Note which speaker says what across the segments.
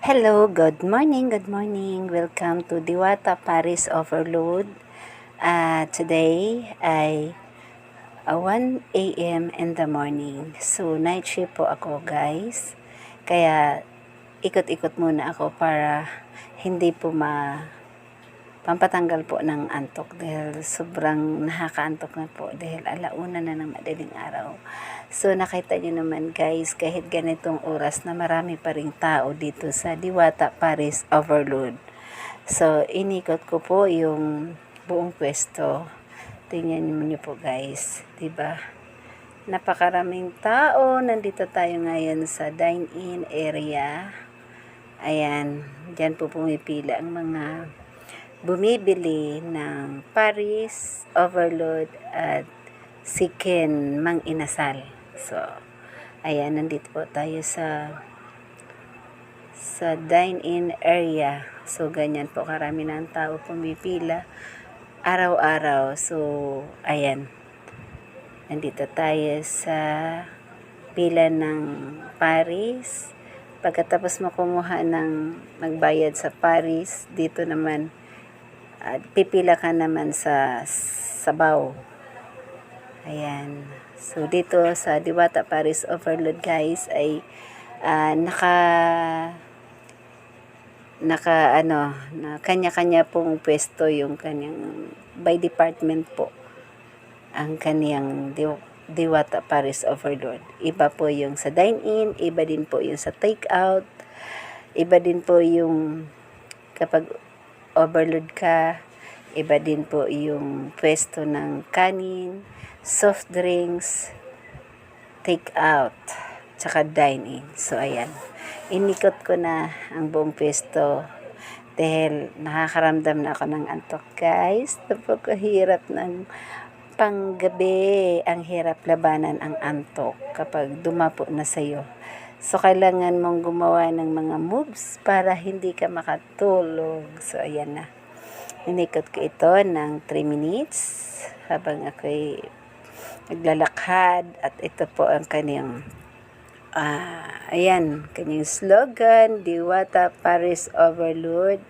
Speaker 1: Hello, good morning, good morning. Welcome to Diwata Paris Overload. Today ay 1 a.m. in the morning. So, night shift po ako guys. Kaya, ikot-ikot muna ako para hindi po pampatanggal po ng antok dahil sobrang nakakaantok na po dahil alauna na ng madaling araw. So nakita nyo naman guys, kahit ganitong oras na marami pa ring tao dito sa Diwata Paris Overload. So inikot ko po yung buong pwesto. Tingnan niyo po guys, 'di ba? Napakaraming tao. Nandito tayo ngayon sa dine-in area. Ayan, diyan po pumipila ang mga bumibili ng Paris Overload at Chicken Mang Inasal. So, ayan, nandito po tayo sa dine-in area. So, ganyan po karami ng tao pumipila araw-araw. So, ayan, nandito tayo sa pila ng Paris. Pagkatapos makumuha ng magbayad sa Paris, dito naman pipila ka naman sa sabaw. Ayan. So, dito sa Diwata Paris Overload guys ay na kanya-kanya pong pwesto yung kanyang by department po ang kanyang Diwata Paris Overload. Iba po yung sa dine-in, iba din po yung sa take-out, iba din po yung kapag overload ka, iba din po yung pwesto ng kanin, soft drinks, take out, tsaka dine-in. So, ayan. Inikot ko na ang buong pwesto dahil nakakaramdam na ako ng antok, guys. Napakahirap ng panggabi. Ang hirap labanan ang antok kapag dumapo na sa'yo. So, kailangan mong gumawa ng mga moves para hindi ka makatulog. So, ayan na. Inikot ko ito ng 3 minutes habang ako'y naglalakad. At ito po ang kanyang, kanyang slogan, Diwata Paris Overload,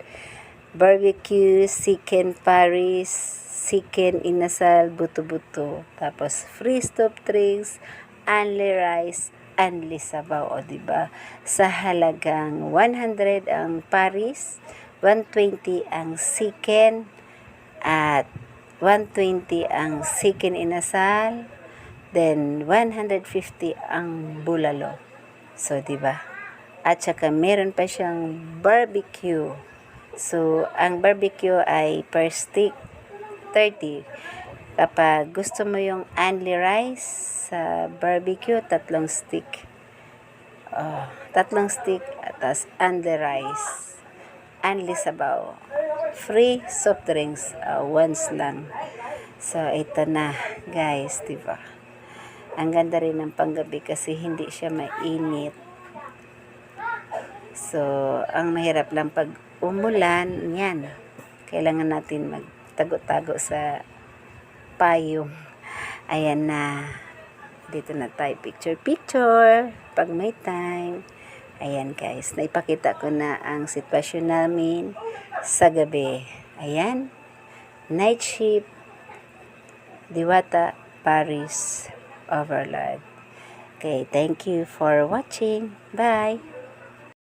Speaker 1: Barbecue, Chicken Paris, Chicken Inasal, Buto-Buto. Tapos, free soft drinks, only rice, only sabaw, o diba? Sa halagang 100 ang Paris, 120 ang chicken, at 120 ang chicken inasal, then 150 ang bulalo. So, diba? At saka meron pa siyang barbecue. So, ang barbecue ay per stick 30. Kapag gusto mo yung only rice sa barbecue, 3 stick. 3 stick at only rice. Only sabaw. Free soft drinks, once lang. So, ito na, guys, diba? Ang ganda rin ng panggabi kasi hindi siya mainit. So, ang mahirap lang pag umulan, yan. Kailangan natin magtago-tago sa payong. Ayan na. Dito na tayo picture pag may time. Ayan guys, naipakita ko na ang sitwasyon namin sa gabi. Ayan, night shift, Diwata Paris Overload. Okay, thank you for watching. Bye!